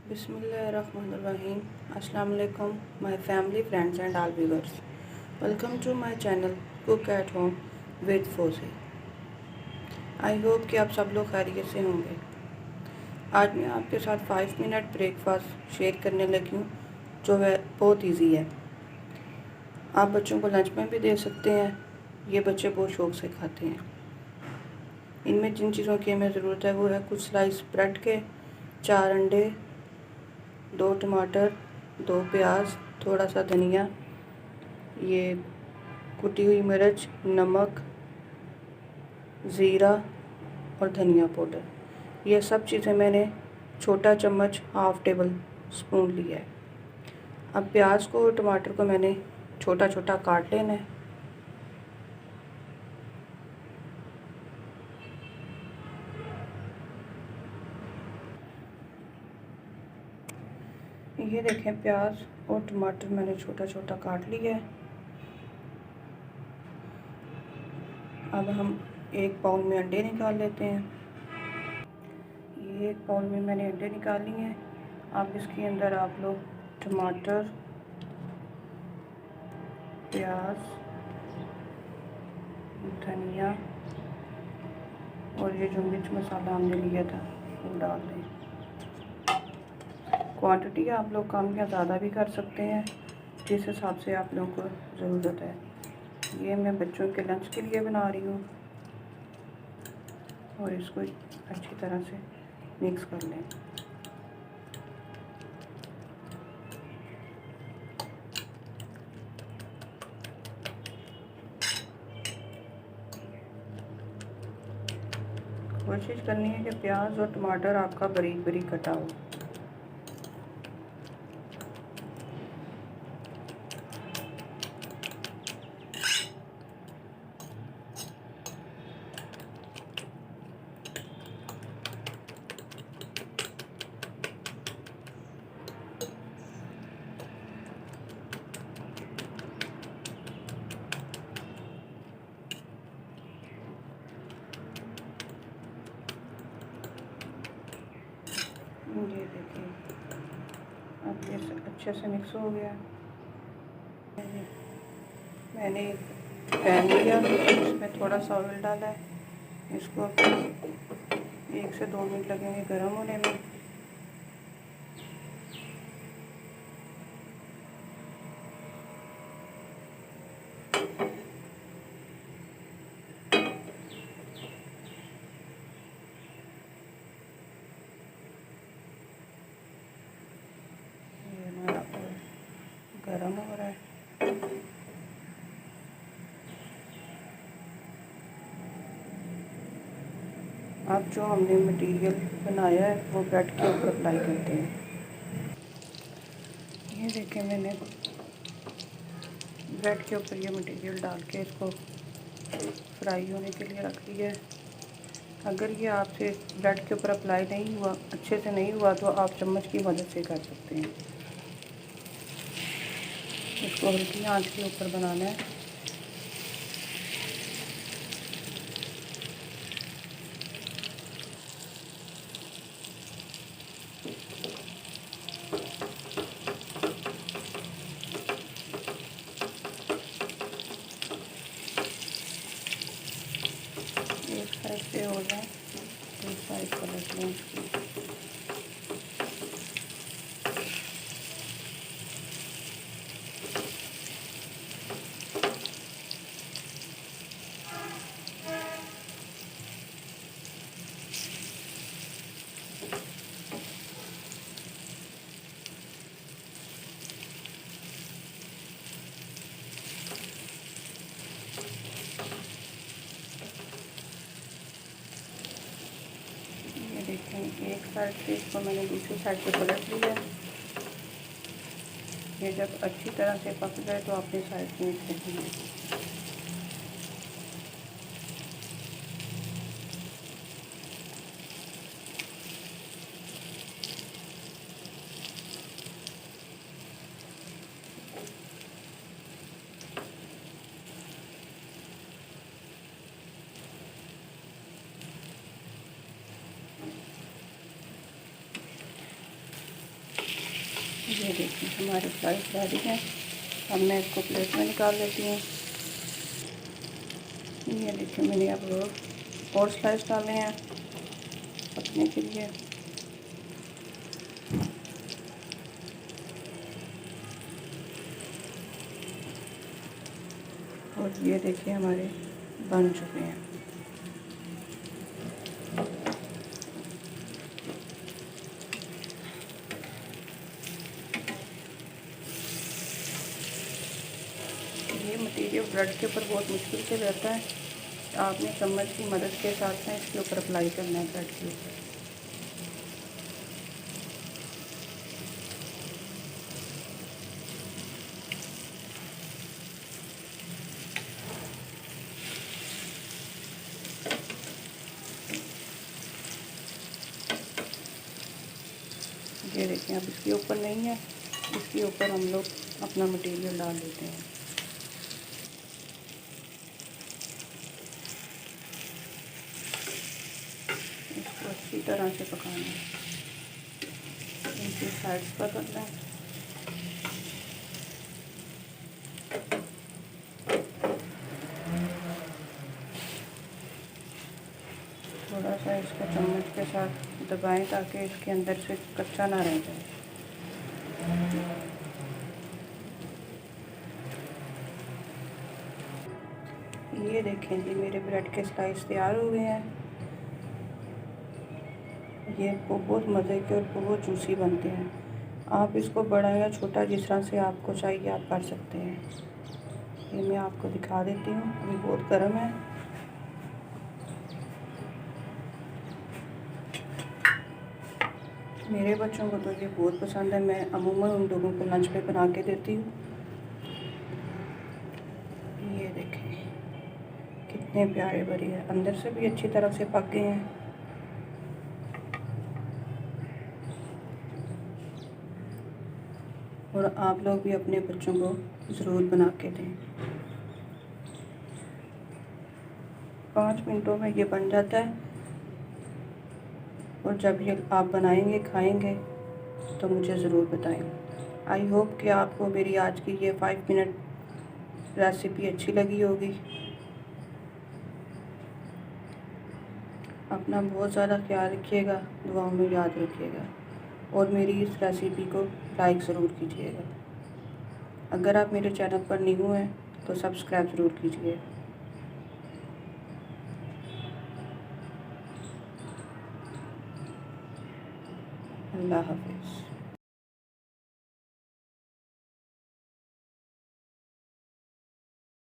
Bismillahirrahmanirrahim. Assalamu alaikum, my family, friends, and all viewers. Welcome to my channel Cook at Home with Fozi. I hope कि आप सब लोग खैरियत से होंगे। आज मैं आपके साथ 5 मिनट ब्रेकफास्ट शेयर करने लगी हूँ जो है बहुत इजी है। आप बच्चों को लंच में भी दे सकते हैं, ये बच्चे बहुत शौक़ से खाते हैं। इनमें जिन चीज़ों की हमें ज़रूरत है वो है कुछ स्लाइस ब्रेड के, 4 अंडे, 2 टमाटर, 2 प्याज, थोड़ा सा धनिया, ये कुटी हुई मिर्च, नमक, ज़ीरा और धनिया पाउडर। ये सब चीज़ें मैंने छोटा चम्मच हाफ़ टेबल स्पून लिया है। अब प्याज को और टमाटर को मैंने छोटा छोटा काट लेना है। ये देखें, प्याज और टमाटर मैंने छोटा छोटा काट लिया है। अब हम एक बाउल में अंडे निकाल लेते हैं। ये एक बाउल में मैंने अंडे निकाल लिए हैं। अब इसके अंदर आप लोग टमाटर, प्याज, धनिया और ये जो मिर्च मसाला हमने लिया था वो डाल दें। क्वांटिटी आप लोग कम या ज़्यादा भी कर सकते हैं, जिस हिसाब से आप लोगों को ज़रूरत है। ये मैं बच्चों के लंच के लिए बना रही हूँ और इसको अच्छी तरह से मिक्स कर लें। कोशिश करनी है कि प्याज और टमाटर आपका बारीक बारीक कटा हो। ये देखिए, अब ये अच्छे से मिक्स हो गया। मैंने एक पैन लिया, इसमें थोड़ा सा ऑयल डाला है। इसको 1 से 2 मिनट लगेंगे गर्म होने में। ये हमारा ऑयल गर्म हो रहा है। अब जो हमने मटेरियल बनाया है वो ब्रेड के ऊपर अप्लाई करते हैं। ये देखें, मैंने ब्रेड के ऊपर ये मटेरियल डाल के इसको फ्राई होने के लिए रख दिया है। अगर ये आपसे ब्रेड के ऊपर अप्लाई नहीं हुआ, अच्छे से नहीं हुआ, तो आप चम्मच की मदद से कर सकते हैं। इसको हल्की आंच के ऊपर बनाना है। एक साइड से हो जाए तो साइड पलट लें इसकी। देखें, एक साइड से इसको मैंने दूसरी साइड पे पलट लिया। ये जब अच्छी तरह से पक जाए तो अपनी साइड चेंज करेंगे। ये देखिए हमारे स्लाइस रेडी हैं। अब मैं इसको प्लेट में निकाल लेती हूँ। ये देखिए मैंने अब और स्लाइस डाले हैं पकने के लिए। और ये देखिए हमारे बन चुके हैं। ये मटेरियल ब्रेड के ऊपर बहुत मुश्किल से रहता है। आपने चम्मच की मदद के साथ में इसके ऊपर अप्लाई करना है ब्रेड के ऊपर। ये देखिए अब इसके ऊपर नहीं है, इसके ऊपर हम लोग अपना मटेरियल डाल देते हैं। इसको अच्छी तरह से पकाना है। इनकी साइड्स पकड़ लें। थोड़ा सा इसको चम्मच के साथ दबाएं ताकि इसके अंदर से कच्चा ना रह जाए। ये देखें जी मेरे ब्रेड के स्लाइस तैयार हो गए हैं। ये बहुत मज़े के और बहुत जूसी बनते हैं। आप इसको बड़ा या छोटा जिस तरह से आपको चाहिए आप कर सकते हैं। ये मैं आपको दिखा देती हूँ, अभी बहुत गर्म है। मेरे बच्चों को तो ये बहुत पसंद है। मैं अमूमन उन लोगों को लंच पे बना के देती हूँ। ये देखें कितने प्यारे बने हैं, अंदर से भी अच्छी तरह से पक गए हैं। और आप लोग भी अपने बच्चों को ज़रूर बना के दें। 5 मिनटों में ये बन जाता है। और जब ये आप बनाएंगे खाएंगे तो मुझे ज़रूर बताएं। आई होप कि आपको मेरी आज की ये 5 मिनट रेसिपी अच्छी लगी होगी। अपना बहुत ज़्यादा ख्याल रखिएगा, दुआओं में याद रखिएगा और मेरी इस रेसिपी को लाइक ज़रूर कीजिएगा। अगर आप मेरे चैनल पर न्यू हैं तो सब्सक्राइब ज़रूर कीजिए। अल्लाह हाफ़िज़।